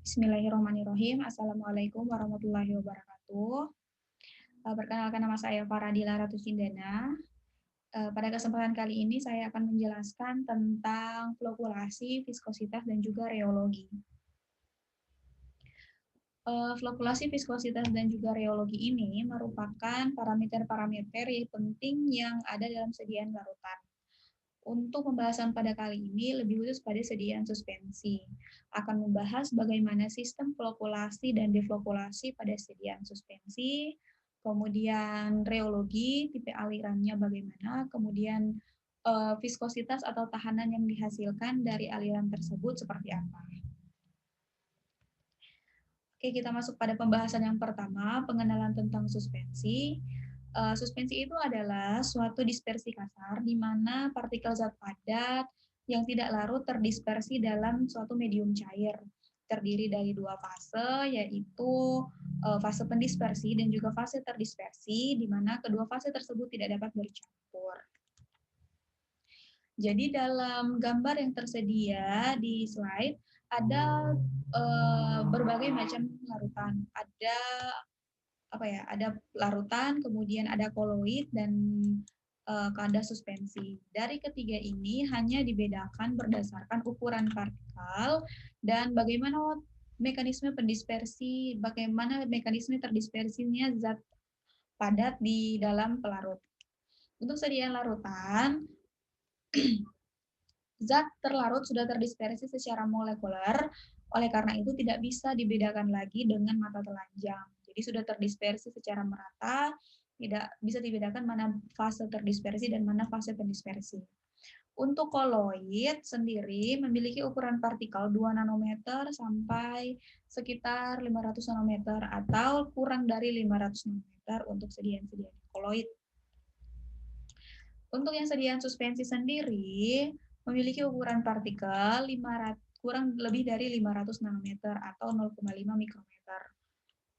Bismillahirrahmanirrahim. Assalamualaikum warahmatullahi wabarakatuh. Perkenalkan, nama saya Faradila Ratusindana. Pada kesempatan kali ini saya akan menjelaskan tentang flokkulasi, viskositas, dan juga reologi. Flokkulasi, viskositas, dan juga reologi ini merupakan parameter-parameter yang penting yang ada dalam sediaan larutan. Untuk pembahasan pada kali ini lebih khusus pada sediaan suspensi. Akan membahas bagaimana sistem flokkulasi dan deflokkulasi pada sediaan suspensi, kemudian reologi, tipe alirannya bagaimana, kemudian viskositas atau tahanan yang dihasilkan dari aliran tersebut seperti apa. Oke, kita masuk pada pembahasan yang pertama, pengenalan tentang suspensi. Suspensi itu adalah suatu dispersi kasar di mana partikel zat padat yang tidak larut terdispersi dalam suatu medium cair. Terdiri dari dua fase, yaitu fase pendispersi dan juga fase terdispersi, di mana kedua fase tersebut tidak dapat bercampur. Jadi dalam gambar yang tersedia di slide, ada berbagai macam larutan. Ada larutan, kemudian ada koloid dan kada suspensi. Dari ketiga ini hanya dibedakan berdasarkan ukuran partikel dan bagaimana mekanisme pendispersi, bagaimana mekanisme terdispersinya zat padat di dalam pelarut. Untuk sediaan larutan, zat terlarut sudah terdispersi secara molekuler, oleh karena itu tidak bisa dibedakan lagi dengan mata telanjang. Jadi sudah terdispersi secara merata, tidak bisa dibedakan mana fase terdispersi dan mana fase pendispersi. Untuk koloid sendiri memiliki ukuran partikel 2 nanometer sampai sekitar 500 nanometer atau kurang dari 500 nanometer untuk sediaan-sediaan koloid. Untuk yang sediaan suspensi sendiri memiliki ukuran partikel kurang lebih dari 500 nanometer atau 0,5 mikrometer.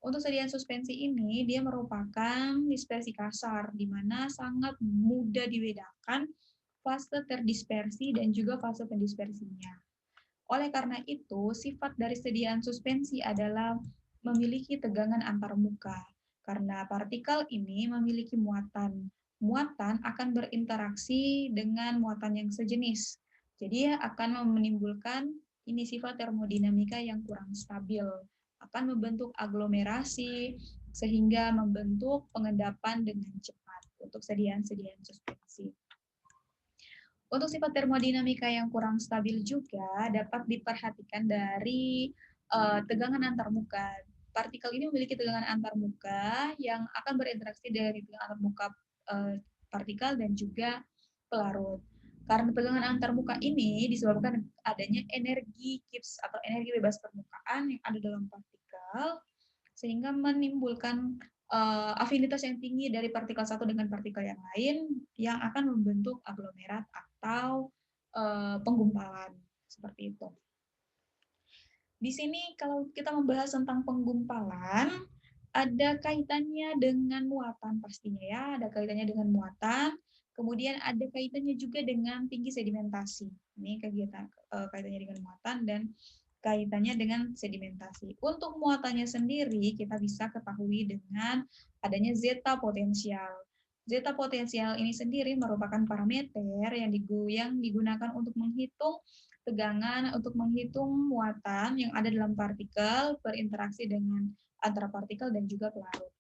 Untuk sediaan suspensi ini, dia merupakan dispersi kasar, di mana sangat mudah dibedakan fase terdispersi dan juga fase pendispersinya. Oleh karena itu, sifat dari sediaan suspensi adalah memiliki tegangan antarmuka, karena partikel ini memiliki muatan. Muatan akan berinteraksi dengan muatan yang sejenis. Jadi akan menimbulkan ini sifat termodinamika yang kurang stabil, akan membentuk aglomerasi sehingga membentuk pengendapan dengan cepat untuk sediaan-sediaan suspensi. Untuk sifat termodinamika yang kurang stabil juga dapat diperhatikan dari tegangan antarmuka. Partikel ini memiliki tegangan antarmuka yang akan berinteraksi dari tegangan antarmuka partikel dan juga pelarut. Karena tegangan antarmuka ini disebabkan adanya energi Gibbs atau energi bebas permukaan yang ada dalam partikel, sehingga menimbulkan afinitas yang tinggi dari partikel satu dengan partikel yang lain yang akan membentuk aglomerat atau penggumpalan seperti itu. Di sini kalau kita membahas tentang penggumpalan, ada kaitannya dengan muatan pastinya ya, ada kaitannya dengan muatan, kemudian ada kaitannya juga dengan tinggi sedimentasi. Ini kegiatan kaitannya dengan muatan dan kaitannya dengan sedimentasi. Untuk muatannya sendiri kita bisa ketahui dengan adanya zeta potensial. Zeta potensial ini sendiri merupakan parameter yang digunakan untuk menghitung tegangan, untuk menghitung muatan yang ada dalam partikel berinteraksi dengan antara partikel dan juga pelarut.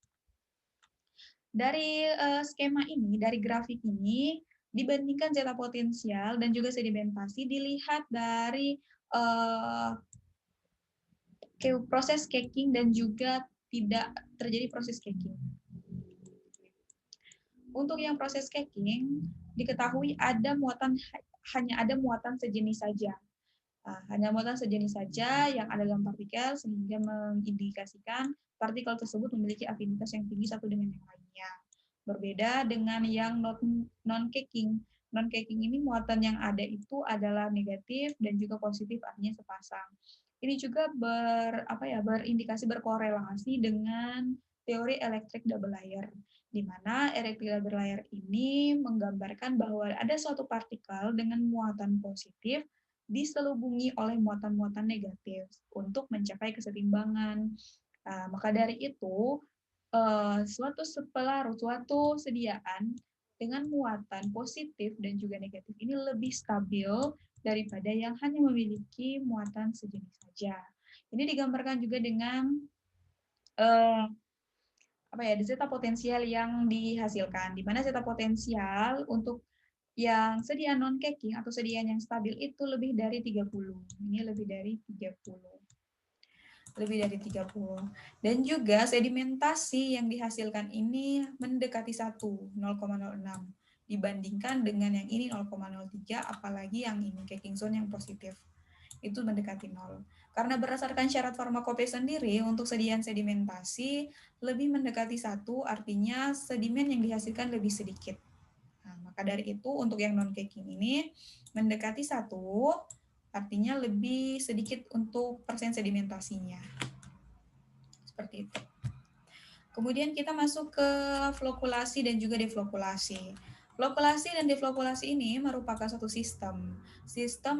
Dari skema ini, dari grafik ini, dibandingkan zeta potensial dan juga sedimentasi dilihat dari proses caking dan juga tidak terjadi proses caking. Untuk yang proses caking, diketahui hanya ada muatan sejenis saja. Hanya muatan sejenis saja yang ada dalam partikel sehingga mengindikasikan partikel tersebut memiliki afinitas yang tinggi satu dengan yang lainnya. Berbeda dengan yang non-caking. Non-caking ini muatan yang ada itu adalah negatif dan juga positif, artinya sepasang. Ini juga berindikasi berkorelasi dengan teori electric double layer, di mana electric double layer ini menggambarkan bahwa ada suatu partikel dengan muatan positif diselubungi oleh muatan-muatan negatif untuk mencapai kesetimbangan. Maka dari itu, suatu sediaan dengan muatan positif dan juga negatif ini lebih stabil daripada yang hanya memiliki muatan sejenis saja. Ini digambarkan juga dengan zeta potensial yang dihasilkan, di mana zeta potensial untuk yang sediaan non-caking atau sediaan yang stabil itu lebih dari 30. Ini lebih dari 30. Lebih dari 30. Dan juga sedimentasi yang dihasilkan ini mendekati 1, 0,06 dibandingkan dengan yang ini 0,03, apalagi yang ini caking zone yang positif itu mendekati 0. Karena berdasarkan syarat farmakope sendiri untuk sediaan sedimentasi lebih mendekati 1, artinya sedimen yang dihasilkan lebih sedikit. Nah, maka dari itu untuk yang non-caking ini mendekati 1, artinya lebih sedikit untuk persen sedimentasinya. Seperti itu. Kemudian kita masuk ke flokulasi dan juga deflokulasi. Flokulasi dan deflokulasi ini merupakan suatu sistem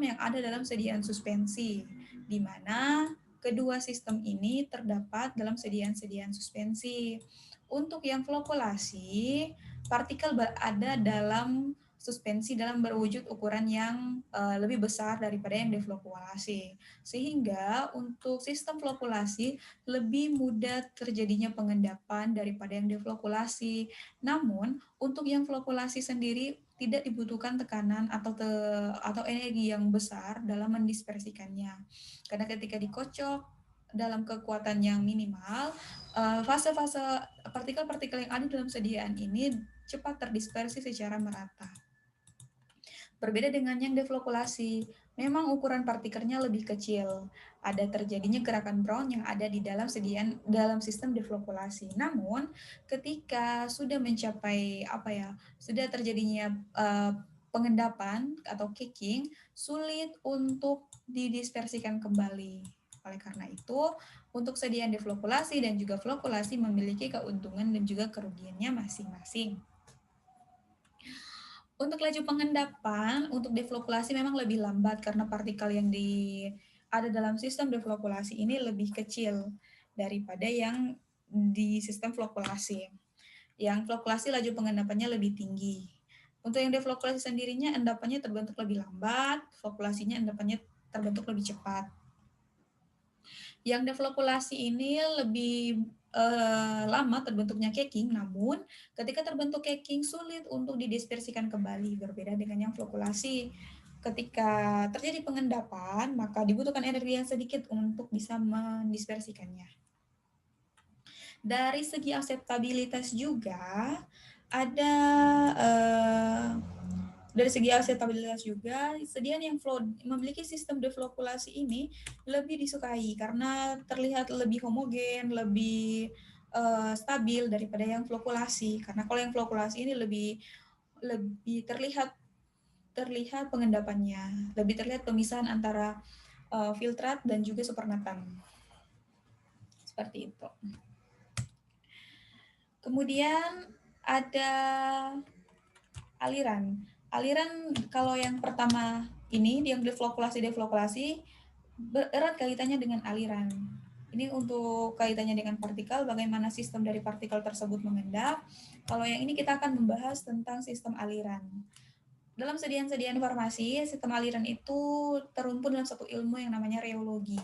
yang ada dalam sediaan suspensi, di mana kedua sistem ini terdapat dalam sediaan-sediaan suspensi. Untuk yang flokulasi, partikel berada dalam suspensi dalam berwujud ukuran yang lebih besar daripada yang deflokulasi. Sehingga untuk sistem flokulasi lebih mudah terjadinya pengendapan daripada yang deflokulasi. Namun, untuk yang flokulasi sendiri tidak dibutuhkan tekanan atau energi yang besar dalam mendispersikannya. Karena ketika dikocok dalam kekuatan yang minimal, fase-fase partikel-partikel yang ada dalam sediaan ini cepat terdispersi secara merata. Berbeda dengan yang deflokulasi, memang ukuran partikelnya lebih kecil. Ada terjadinya gerakan Brown yang ada di dalam dalam sistem deflokulasi. Namun, ketika sudah mencapai sudah terjadinya pengendapan atau caking, sulit untuk didispersikan kembali. Oleh karena itu, untuk sediaan deflokulasi dan juga flokulasi memiliki keuntungan dan juga kerugiannya masing-masing. Untuk laju pengendapan, untuk deflokulasi memang lebih lambat karena partikel yang ada dalam sistem deflokulasi ini lebih kecil daripada yang di sistem flokulasi. Yang flokulasi laju pengendapannya lebih tinggi. Untuk yang deflokulasi sendirinya endapannya terbentuk lebih lambat, flokulasinya endapannya terbentuk lebih cepat. Yang deflokulasi ini lebih lama terbentuknya caking, namun ketika terbentuk caking sulit untuk didispersikan kembali, berbeda dengan yang flokulasi. Ketika terjadi pengendapan, maka dibutuhkan energi yang sedikit untuk bisa mendispersikannya. Dari segi akseptabilitas juga ada dari segi akseptabilitas juga, sediaan yang memiliki sistem deflokulasi ini lebih disukai karena terlihat lebih homogen, lebih stabil daripada yang flokulasi. Karena kalau yang flokulasi ini lebih terlihat pengendapannya, lebih terlihat pemisahan antara filtrat dan juga supernatant. Seperti itu. Kemudian ada aliran. Aliran kalau yang pertama ini yang deflokulasi erat kaitannya dengan aliran. Ini untuk kaitannya dengan partikel, bagaimana sistem dari partikel tersebut mengendap. Kalau yang ini kita akan membahas tentang sistem aliran. Dalam sediaan-sediaan informasi, sistem aliran itu terumpun dalam satu ilmu yang namanya reologi.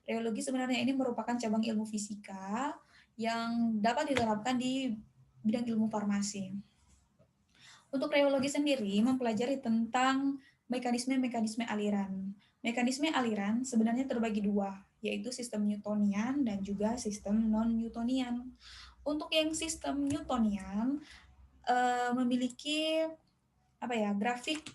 Reologi sebenarnya ini merupakan cabang ilmu fisika yang dapat diterapkan di bidang ilmu farmasi. Untuk reologi sendiri mempelajari tentang mekanisme-mekanisme aliran. Mekanisme aliran sebenarnya terbagi dua, yaitu sistem Newtonian dan juga sistem non-Newtonian. Untuk yang sistem Newtonian memiliki grafik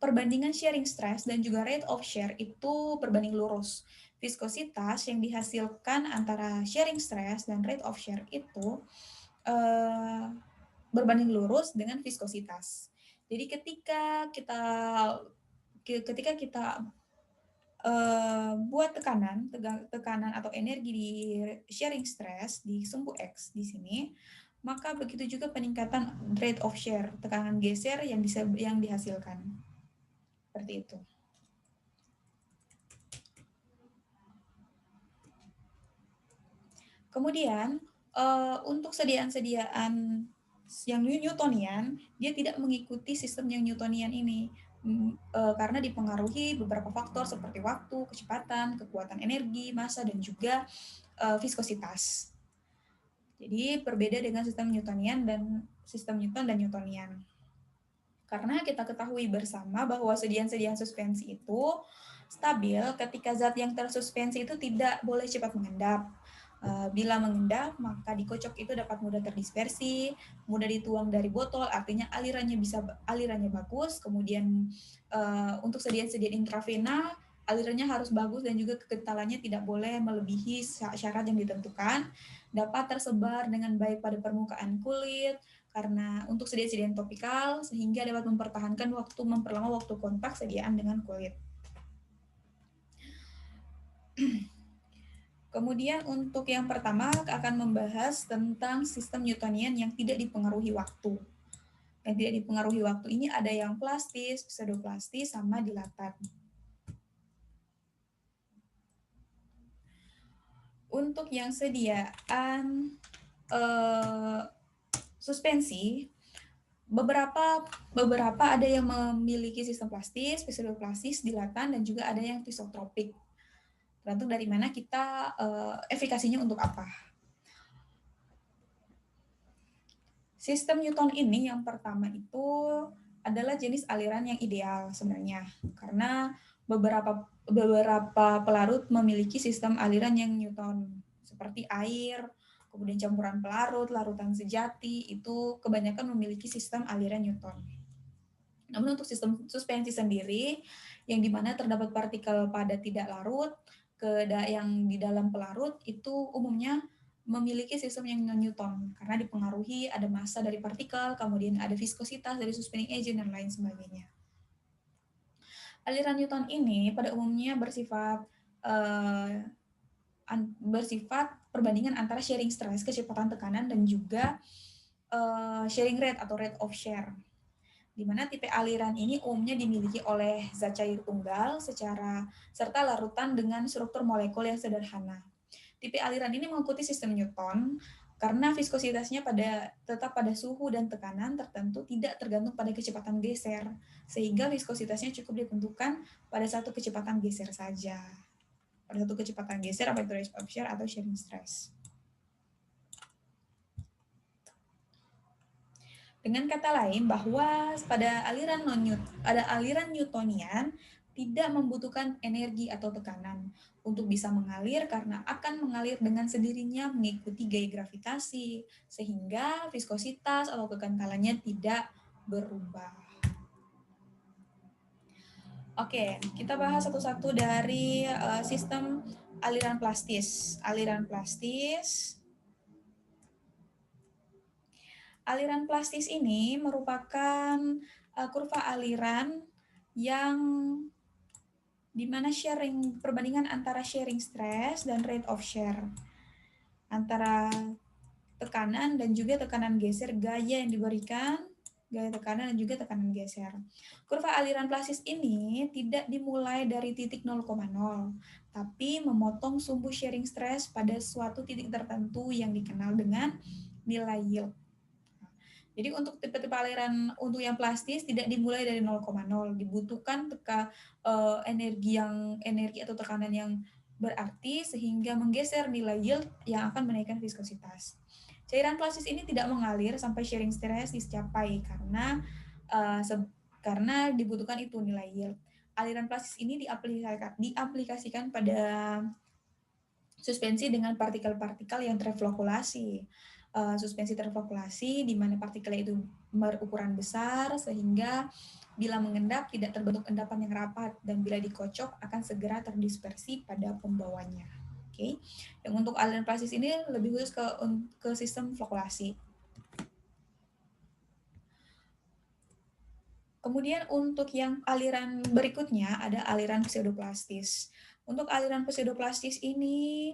perbandingan shearing stress dan juga rate of shear itu berbanding lurus. Viskositas yang dihasilkan antara shearing stress dan rate of shear itu berbanding lurus dengan viskositas. Jadi ketika kita buat tekanan atau energi di shearing stress di sumbu X di sini, maka begitu juga peningkatan rate of shear, tekanan geser yang dihasilkan. Seperti itu. Kemudian untuk sediaan-sediaan yang Newtonian, dia tidak mengikuti sistem yang Newtonian ini karena dipengaruhi beberapa faktor seperti waktu, kecepatan, kekuatan energi, massa, dan juga viskositas. Jadi berbeda dengan sistem Newtonian dan sistem Newton dan Newtonian. Karena kita ketahui bersama bahwa sediaan-sediaan suspensi itu stabil ketika zat yang tersuspensi itu tidak boleh cepat mengendap. Bila mengendap, maka dikocok itu dapat mudah terdispersi, mudah dituang dari botol, artinya alirannya bagus. Kemudian untuk sediaan-sediaan intravena, alirannya harus bagus dan juga kekentalannya tidak boleh melebihi syarat yang ditentukan. Dapat tersebar dengan baik pada permukaan kulit, karena untuk sediaan-sediaan topikal sehingga dapat memperlama waktu kontak sediaan dengan kulit. Kemudian untuk yang pertama akan membahas tentang sistem Newtonian yang tidak dipengaruhi waktu. Yang tidak dipengaruhi waktu ini ada yang plastis, pseudoplastis, sama dilatan. Untuk yang sediaan suspensi, beberapa ada yang memiliki sistem plastis, pseudoplastis, dilatan, dan juga ada yang tisotropik. Tergantung dari mana kita efikasinya untuk apa. Sistem Newton ini yang pertama itu adalah jenis aliran yang ideal sebenarnya, karena beberapa pelarut memiliki sistem aliran yang Newton, seperti air, kemudian campuran pelarut, larutan sejati, itu kebanyakan memiliki sistem aliran Newton. Namun untuk sistem suspensi sendiri, yang dimana terdapat partikel padat tidak larut, yang di dalam pelarut, itu umumnya memiliki sistem yang non-Newton, karena dipengaruhi ada massa dari partikel, kemudian ada viskositas dari suspending agent, dan lain sebagainya. Aliran Newton ini pada umumnya bersifat perbandingan antara sharing stress, kecepatan tekanan, dan juga sharing rate atau rate of share, di mana tipe aliran ini umumnya dimiliki oleh zat cair tunggal serta larutan dengan struktur molekul yang sederhana. Tipe aliran ini mengikuti sistem Newton karena viskositasnya tetap pada suhu dan tekanan tertentu, tidak tergantung pada kecepatan geser, sehingga viskositasnya cukup ditentukan pada satu kecepatan geser saja. Pada satu kecepatan geser, apa itu rate of share atau sharing stress. Dengan kata lain, bahwa pada aliran Newtonian tidak membutuhkan energi atau tekanan untuk bisa mengalir karena akan mengalir dengan sendirinya mengikuti gaya gravitasi, sehingga viskositas atau kekentalannya tidak berubah. Oke, kita bahas satu-satu dari sistem aliran plastis. Aliran plastis ini merupakan kurva aliran yang dimana perbandingan antara sharing stress dan rate of share, antara tekanan dan juga tekanan geser, gaya yang diberikan, gaya tekanan dan juga tekanan geser. Kurva aliran plastis ini tidak dimulai dari titik 0,0, tapi memotong sumbu sharing stress pada suatu titik tertentu yang dikenal dengan nilai yield. Jadi untuk tipe-tipe aliran untuk yang plastis tidak dimulai dari 0,0, dibutuhkan energi atau tekanan yang berarti sehingga menggeser nilai yield yang akan menaikkan viskositas. Cairan plastis ini tidak mengalir sampai sharing stress dicapai karena dibutuhkan itu nilai yield. Aliran plastis ini diaplikasikan pada suspensi dengan partikel-partikel yang terflokulasi. Suspensi terflokulasi di mana partikelnya itu berukuran besar sehingga bila mengendap tidak terbentuk endapan yang rapat dan bila dikocok akan segera terdispersi pada pembawanya. Oke. Yang untuk aliran plastis ini lebih khusus ke sistem flokulasi. Kemudian untuk yang aliran berikutnya ada aliran pseudoplastis. Untuk aliran pseudoplastis ini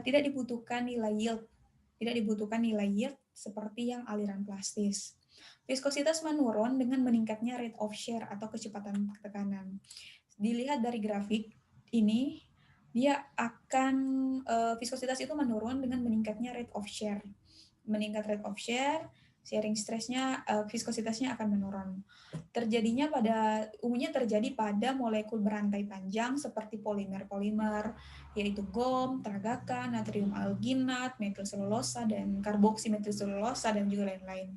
tidak dibutuhkan nilai yield seperti yang aliran plastis. Viskositas menurun dengan meningkatnya rate of share atau kecepatan tekanan. Dilihat dari grafik ini, dia akan viskositas itu menurun dengan meningkatnya rate of share. Meningkat rate of share, sharing stress-nya, viskositasnya akan menurun. Umumnya terjadi pada molekul berantai panjang seperti polimer-polimer, yaitu gom, tragakan, natrium alginat, metil selulosa, dan karboksimetil selulosa, dan juga lain-lain.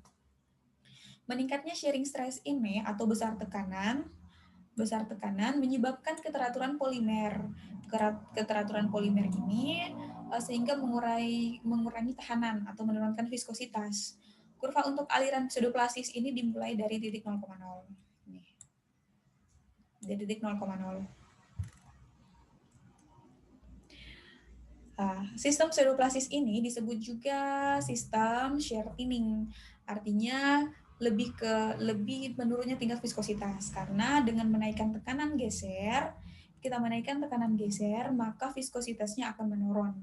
Meningkatnya sharing stress ini atau besar tekanan menyebabkan keteraturan polimer. Keteraturan polimer ini sehingga mengurangi tahanan atau menurunkan viskositas. Kurva untuk aliran pseudoplastis ini dimulai dari titik 0,0. Nih, dari titik 0,0. Sistem pseudoplastis ini disebut juga sistem shear thinning. Artinya lebih menurunnya tingkat viskositas karena dengan kita menaikkan tekanan geser, maka viskositasnya akan menurun.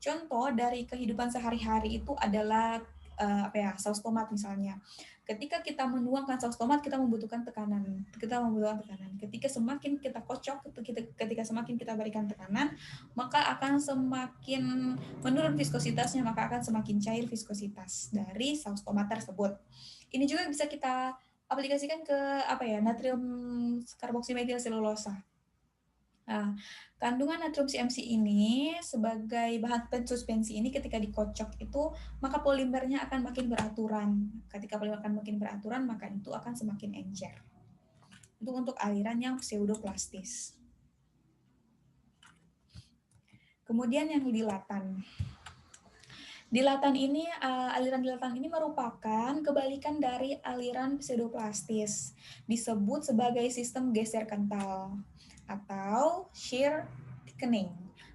Contoh dari kehidupan sehari-hari itu adalah saus tomat misalnya. Ketika kita menuangkan saus tomat, kita membutuhkan tekanan. Ketika semakin kita kocok, ketika semakin kita berikan tekanan, maka akan semakin menurun viskositasnya, maka akan semakin cair viskositas dari saus tomat tersebut. Ini juga bisa kita aplikasikan ke natrium karboksimetil selulosa. Nah, kandungan natrium CMC ini sebagai bahan pensuspensi ini ketika dikocok itu maka polimernya akan makin beraturan. Ketika polimer akan makin beraturan maka itu akan semakin encer. Itu untuk aliran yang pseudoplastis. Kemudian yang dilatan. Aliran dilatan ini merupakan kebalikan dari aliran pseudoplastis. Disebut sebagai sistem geser kental atau shear thickening.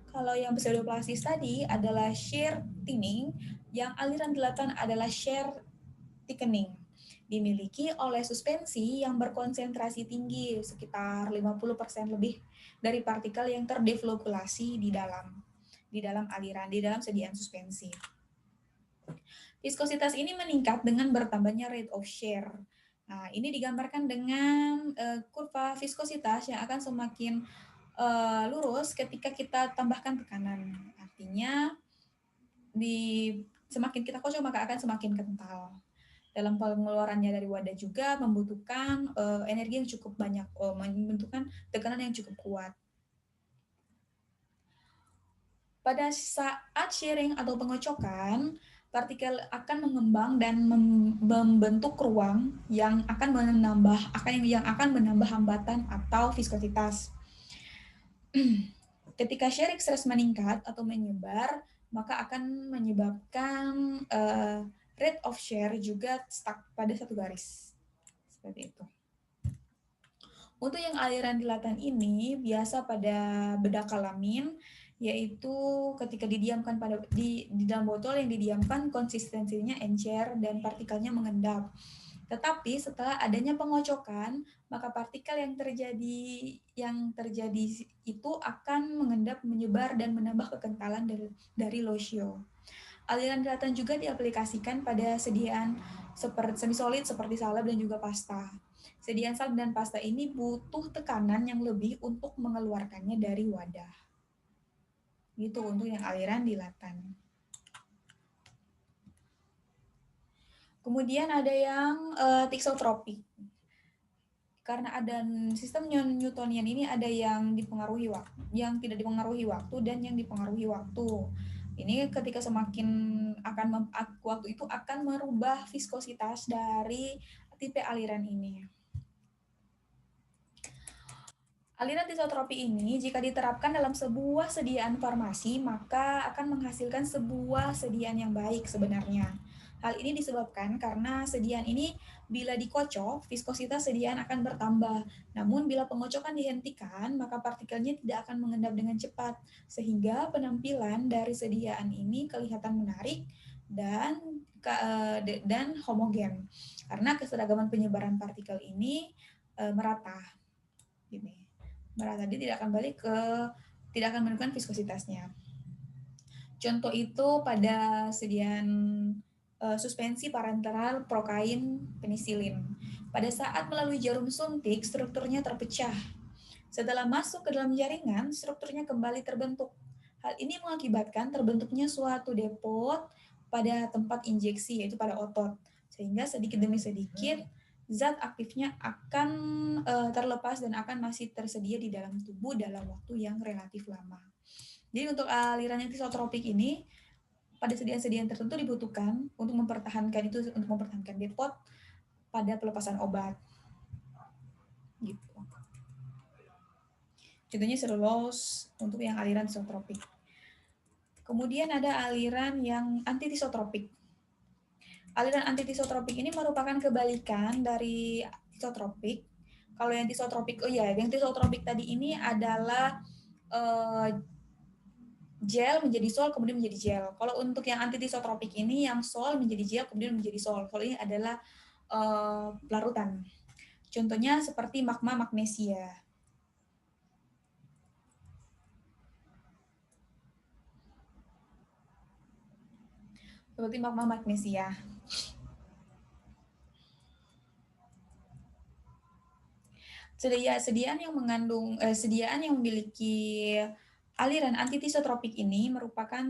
Kalau yang pseudoplastis tadi adalah shear thinning, yang aliran dilatan adalah shear thickening. Dimiliki oleh suspensi yang berkonsentrasi tinggi, sekitar 50% lebih dari partikel yang terdeflokulasi di dalam aliran, di dalam sediaan suspensi. Viskositas ini meningkat dengan bertambahnya rate of share. Nah, ini digambarkan dengan kurva viskositas yang akan semakin lurus ketika kita tambahkan tekanan. Artinya, semakin kita kocok maka akan semakin kental. Dalam pengeluarannya dari wadah juga membutuhkan energi yang cukup banyak, membutuhkan tekanan yang cukup kuat. Pada saat shearing atau pengocokan, partikel akan mengembang dan membentuk ruang yang akan menambah hambatan atau viskositas. Ketika shearing stress meningkat atau menyebar, maka akan menyebabkan rate of share juga stuck pada satu garis. Seperti itu. Untuk yang aliran dilatan ini biasa pada bedak kalamin, yaitu ketika didiamkan di dalam botol yang didiamkan konsistensinya encer dan partikelnya mengendap. Tetapi setelah adanya pengocokan, maka partikel yang terjadi itu akan mengendap, menyebar dan menambah kekentalan dari Losio. Aliran dilatan juga diaplikasikan pada sediaan semi solid seperti salep dan juga pasta. Sediaan salep dan pasta ini butuh tekanan yang lebih untuk mengeluarkannya dari wadah. Gitu untuk yang aliran dilatan. Kemudian ada yang thixotropik. Karena ada sistem Newtonian ini ada yang dipengaruhi waktu, yang tidak dipengaruhi waktu dan yang dipengaruhi waktu. Ini ketika semakin waktu itu akan merubah viskositas dari tipe aliran ini. Aliran tisotropi ini jika diterapkan dalam sebuah sediaan farmasi, maka akan menghasilkan sebuah sediaan yang baik sebenarnya. Hal ini disebabkan karena sediaan ini bila dikocok, viskositas sediaan akan bertambah. Namun bila pengocokan dihentikan, maka partikelnya tidak akan mengendap dengan cepat, sehingga penampilan dari sediaan ini kelihatan menarik dan homogen. Karena keseragaman penyebaran partikel ini merata. Gini. Merata, dia tidak akan menentukan viskositasnya. Contoh itu pada sediaan suspensi parenteral prokain penisilin. Pada saat melalui jarum suntik, strukturnya terpecah. Setelah masuk ke dalam jaringan, strukturnya kembali terbentuk. Hal ini mengakibatkan terbentuknya suatu depot pada tempat injeksi, yaitu pada otot. Sehingga sedikit demi sedikit, zat aktifnya akan terlepas dan akan masih tersedia di dalam tubuh dalam waktu yang relatif lama. Jadi untuk aliran yang tisotropik ini, pada sediaan-sediaan tertentu dibutuhkan untuk mempertahankan depot pada pelepasan obat. Gitu. Contohnya selulose untuk yang aliran tisotropik. Kemudian ada aliran yang antitisotropik. Aliran antitisotropik ini merupakan kebalikan dari tisotropik. Kalau yang tisotropik, yang tisotropik tadi ini adalah gel menjadi sol kemudian menjadi gel. Kalau untuk yang antitisotropik ini yang sol menjadi gel kemudian menjadi sol. Kalau ini adalah larutan. Contohnya seperti magma magnesia. Seperti magma magnesia. Sediaan yang mengandung sediaan yang memiliki aliran antitisotropik ini merupakan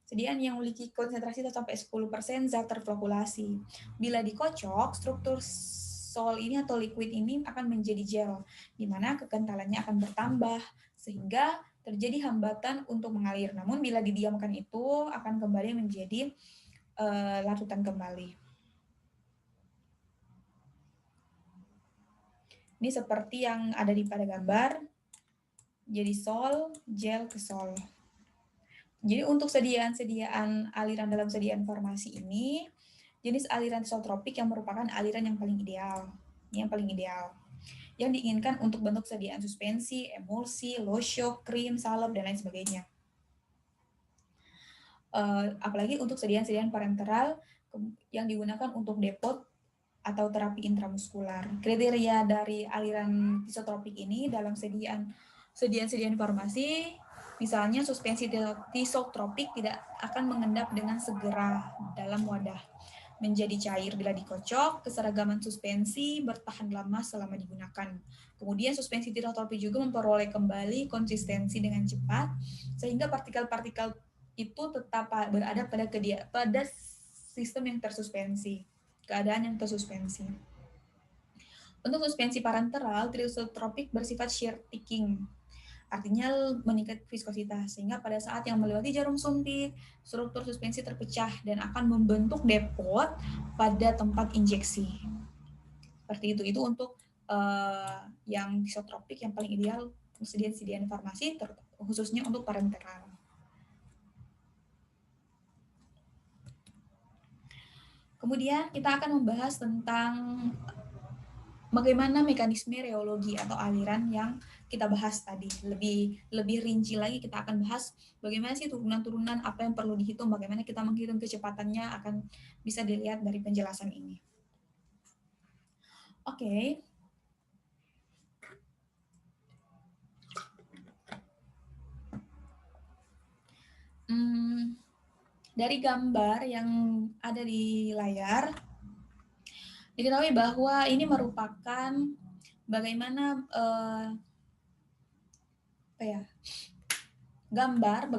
sediaan yang memiliki konsentrasi sampai 10% zat terflokulasi. Bila dikocok, struktur sol ini atau liquid ini akan menjadi gel, di mana kekentalannya akan bertambah sehingga terjadi hambatan untuk mengalir. Namun bila didiamkan itu akan kembali menjadi larutan kembali. Ini seperti yang ada di pada gambar, jadi sol, gel ke sol. Jadi untuk sediaan aliran dalam sediaan formasi ini, jenis aliran isotropik yang merupakan aliran yang paling ideal. Ini yang paling ideal. Yang diinginkan untuk bentuk sediaan suspensi, emulsi, low shock, krim, salep, dan lain sebagainya. Apalagi untuk sediaan-sediaan parenteral yang digunakan untuk depot atau terapi intramuskular. Kriteria dari aliran isotropik ini dalam sediaan farmasi, misalnya suspensi tisotropik tidak akan mengendap dengan segera dalam wadah, menjadi cair bila dikocok, keseragaman suspensi bertahan lama selama digunakan. Kemudian suspensi tisotropik juga memperoleh kembali konsistensi dengan cepat, sehingga partikel-partikel itu tetap berada pada sistem yang tersuspensi. Keadaan yang tersuspensi. Untuk suspensi parenteral, tisotropik bersifat shear thickening, artinya meningkat viskositas, sehingga pada saat yang melewati jarum suntik, struktur suspensi terpecah dan akan membentuk depot pada tempat injeksi. Seperti itu. Itu untuk yang tisotropik yang paling ideal sediaan farmasi, khususnya untuk parenteral. Kemudian kita akan membahas tentang bagaimana mekanisme reologi atau aliran yang kita bahas tadi. Lebih rinci lagi kita akan bahas bagaimana sih turunan-turunan, apa yang perlu dihitung, bagaimana kita menghitung kecepatannya akan bisa dilihat dari penjelasan ini. Oke. Dari gambar yang ada di layar, diketahui bahwa ini merupakan bagaimana gambar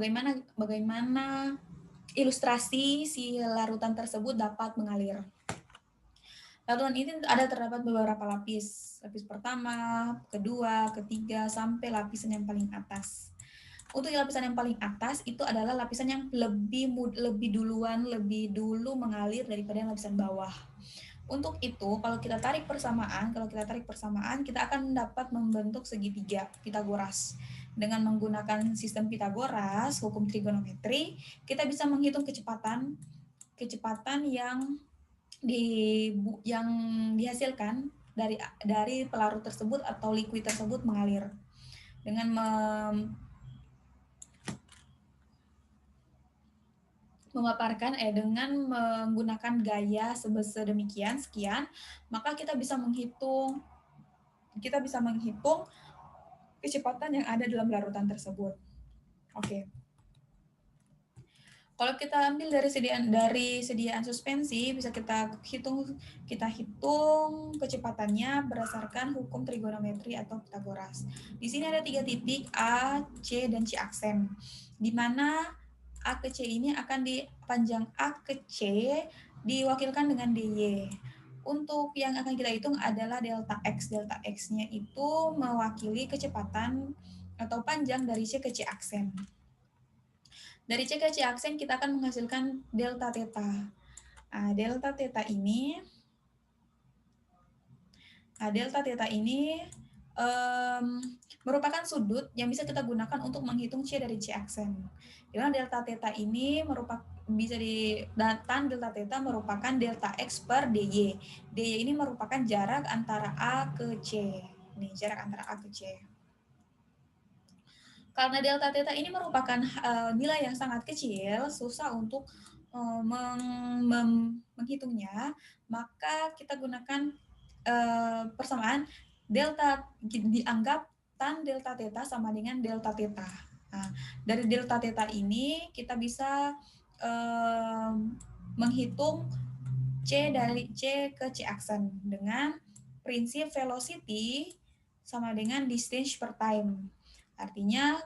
bagaimana ilustrasi si larutan tersebut dapat mengalir. Larutan ini terdapat beberapa lapis. Lapis pertama, kedua, ketiga, sampai lapisan yang paling atas. Untuk lapisan yang paling atas itu adalah lapisan yang lebih dulu mengalir daripada yang lapisan bawah. Untuk itu, kalau kita tarik persamaan, kita akan dapat membentuk segitiga Pitagoras. Dengan menggunakan sistem Pitagoras, hukum trigonometri, kita bisa menghitung kecepatan yang dihasilkan dari pelarut tersebut atau liquid tersebut mengalir dengan memaparkan dengan menggunakan gaya sedemikian sekian, maka kita bisa menghitung kecepatan yang ada dalam larutan tersebut. Oke. Kalau kita ambil dari sediaan suspensi, bisa kita hitung kecepatannya berdasarkan hukum trigonometri atau Pitagoras. Di sini ada 3 titik A, C, dan C aksen, di mana A ke C ini akan panjang A ke C diwakilkan dengan DY. Untuk yang akan kita hitung adalah delta X. Delta X-nya itu mewakili kecepatan atau panjang dari C ke C aksen. Dari C ke C aksen kita akan menghasilkan delta theta. Nah, delta theta ini merupakan sudut yang bisa kita gunakan untuk menghitung C dari C aksen. Di mana delta theta ini tan delta theta merupakan delta X per DY. DY ini merupakan jarak antara A ke C. Ini jarak antara A ke C. Karena delta theta ini merupakan nilai yang sangat kecil, susah untuk menghitungnya, maka kita gunakan persamaan delta, dianggap tan delta theta sama dengan delta theta. Nah, dari delta theta ini kita bisa menghitung C dari C ke C aksen dengan prinsip velocity sama dengan distance per time. Artinya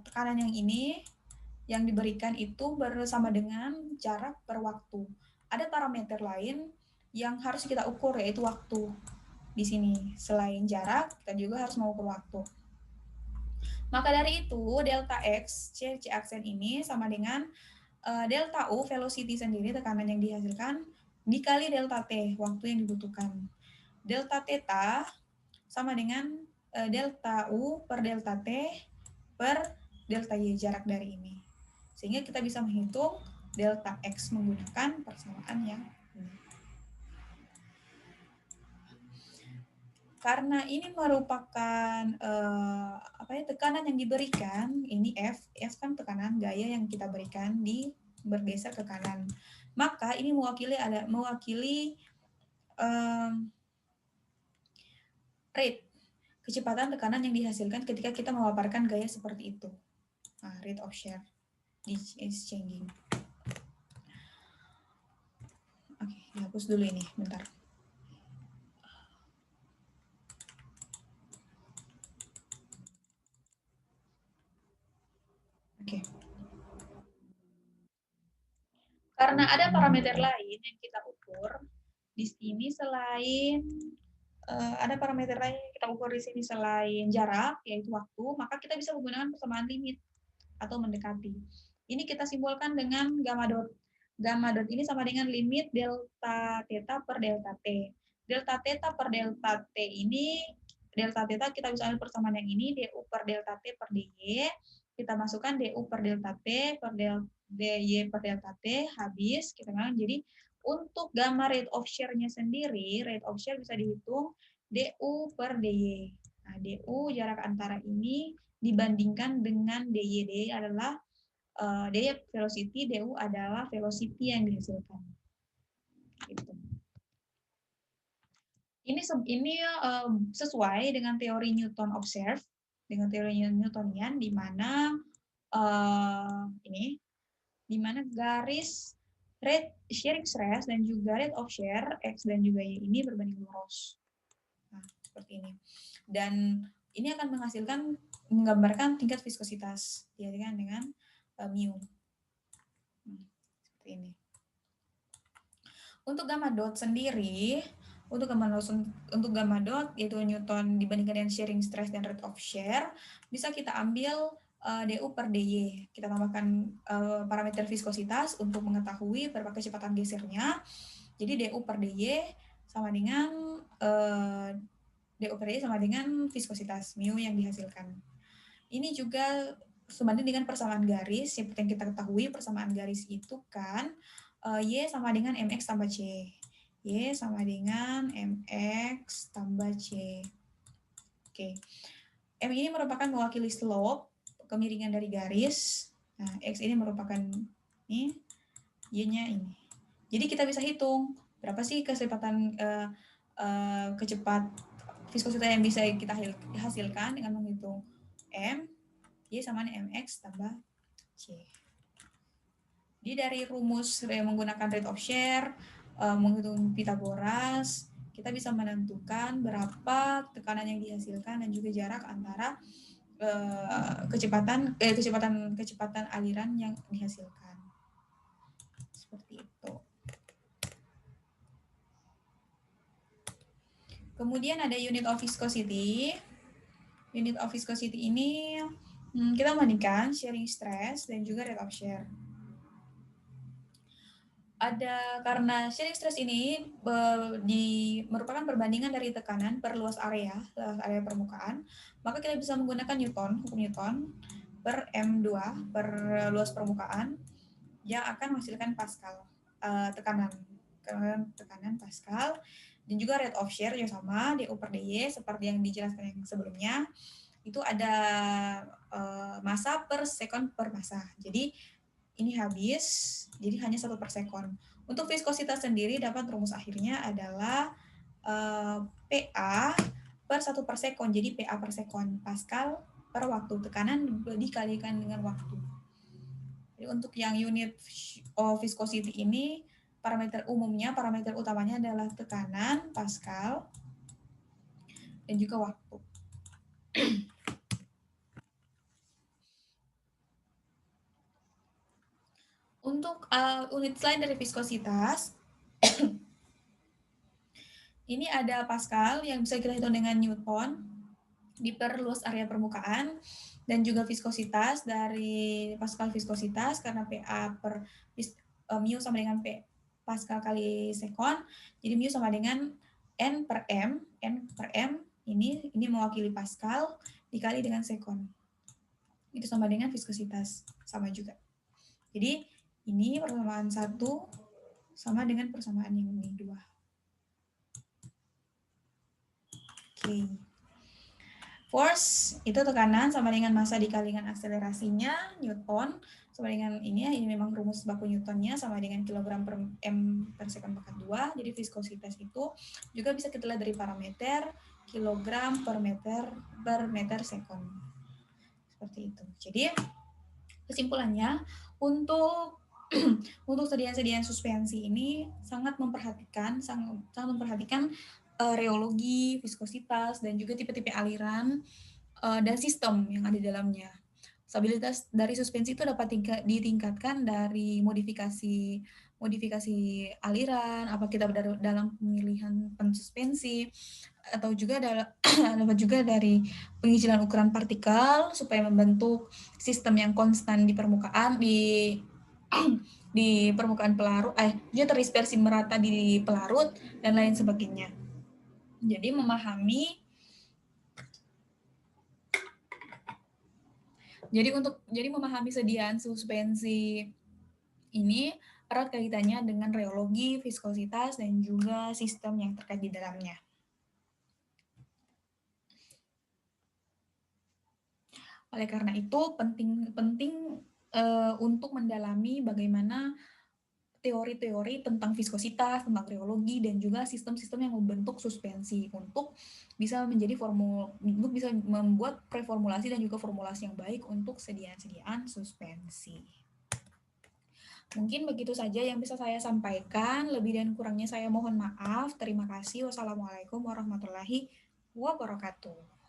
tekanan yang ini yang diberikan itu bersama dengan jarak per waktu. Ada parameter lain yang harus kita ukur, yaitu waktu. Di sini selain jarak, kita juga harus mengukur waktu. Maka dari itu delta X C aksen ini sama dengan delta U velocity sendiri, tekanan yang dihasilkan, dikali delta T waktu yang dibutuhkan. Delta theta sama dengan delta U per delta T per delta Y, jarak dari ini. Sehingga kita bisa menghitung delta X menggunakan persamaan yang ini. Karena ini merupakan tekanan yang diberikan, ini F kan tekanan gaya yang kita berikan bergeser ke kanan. Maka ini mewakili rate, kecepatan tekanan yang dihasilkan ketika kita memaparkan gaya seperti itu. Nah, rate of shear is changing. Oke, dihapus dulu ini, bentar. Oke. Karena ada parameter lain yang kita ukur di sini selain ada parameter lain yang kita ukur di sini selain jarak, yaitu waktu, maka kita bisa menggunakan persamaan limit atau mendekati. Ini kita simbolkan dengan gamma dot. Gamma dot ini sama dengan limit delta theta per delta t. Delta theta per delta t ini, delta theta kita bisa ambil persamaan yang ini, du per delta t per dy. Kita masukkan du per delta t per dy per delta t, habis kita ngalamin. Jadi untuk gamma rate of shear-nya sendiri, rate of shear bisa dihitung du per dy. Nah, du jarak antara ini dibandingkan dengan dy. Dy adalah dy velocity, du adalah velocity yang dihasilkan. Gitu. Ini sesuai dengan teori Newton observe, dengan teori Newtonian, di mana di mana garis rate shearing stress dan juga rate of shear X dan juga Y ini berbanding lurus. Nah, seperti ini. Dan ini akan menggambarkan tingkat viskositas diartikan dengan mu. Seperti ini. Untuk gamma dot sendiri, untuk gamma dot yaitu Newton dibandingkan dengan shearing stress dan rate of shear, bisa kita ambil du per dy. Kita tambahkan parameter viskositas untuk mengetahui berapa kecepatan gesernya. Jadi du per dy sama dengan du per dy sama dengan viskositas mu yang dihasilkan. Ini juga sebanding dengan persamaan garis. Seperti yang kita ketahui, persamaan garis itu kan Y sama dengan MX tambah C. Y sama dengan MX tambah C. Oke. M ini merupakan mewakili slope, kemiringan dari garis. Nah, X ini merupakan ini, Y-nya ini. Jadi kita bisa hitung berapa sih kecepatan viskositas yang bisa kita hasilkan dengan menghitung M, Y sama dengan MX tambah C. Jadi dari rumus menggunakan rate of share, menghitung Pythagoras, kita bisa menentukan berapa tekanan yang dihasilkan dan juga jarak antara kecepatan aliran yang dihasilkan. Seperti itu. Kemudian ada unit of viscosity. Unit of viscosity ini kita membandingkan sharing stress dan juga rate of share. Karena sharing stress ini merupakan perbandingan dari tekanan per luas area permukaan, maka kita bisa menggunakan hukum Newton per M2 per luas permukaan yang akan menghasilkan Pascal, tekanan Pascal, dan juga rate of share yang sama du per dy seperti yang dijelaskan yang sebelumnya. Itu ada massa per sekon per massa. Jadi ini habis, jadi hanya 1 per sekon. Untuk viskositas sendiri dapat rumus akhirnya adalah PA per 1 per sekon. Jadi PA per sekon Pascal per waktu. Tekanan dikalikan dengan waktu. Jadi untuk yang unit of viscosity ini, parameter utamanya adalah tekanan Pascal dan juga waktu. Untuk unit lain dari viskositas, ini ada Pascal yang bisa kita hitung dengan Newton di per luas area permukaan, dan juga viskositas dari Pascal viskositas karena PA per mu sama dengan P Pascal kali sekon, jadi mu sama dengan N per M ini mewakili Pascal dikali dengan sekon. Itu sama dengan viskositas, sama juga. Jadi ini persamaan 1 sama dengan persamaan yang ini 2. Oke. Force itu tekanan sama dengan massa dikalikan akselerasinya, Newton sama dengan ini memang rumus baku Newtonnya sama dengan kilogram per M per sekon pangkat 2. Jadi viskositas itu juga bisa kita lihat dari parameter kilogram per meter sekon. Seperti itu. Jadi kesimpulannya untuk sediaan suspensi ini sangat memperhatikan reologi, viskositas, dan juga tipe-tipe aliran dan sistem yang ada di dalamnya. Stabilitas dari suspensi itu dapat ditingkatkan dari modifikasi aliran, apa kita dalam pemilihan pensuspensi, atau juga dapat juga dari penginjilan ukuran partikel supaya membentuk sistem yang konstan di permukaan di permukaan pelarut, dia terdispersi merata di pelarut dan lain sebagainya. Jadi memahami sediaan suspensi ini erat kaitannya dengan reologi, viskositas, dan juga sistem yang terkait di dalamnya. Oleh karena itu penting untuk mendalami bagaimana teori-teori tentang viskositas, tentang reologi, dan juga sistem-sistem yang membentuk suspensi untuk bisa membuat preformulasi dan juga formulasi yang baik untuk sediaan suspensi. Mungkin begitu saja yang bisa saya sampaikan. Lebih dan kurangnya saya mohon maaf. Terima kasih. Wassalamualaikum warahmatullahi wabarakatuh.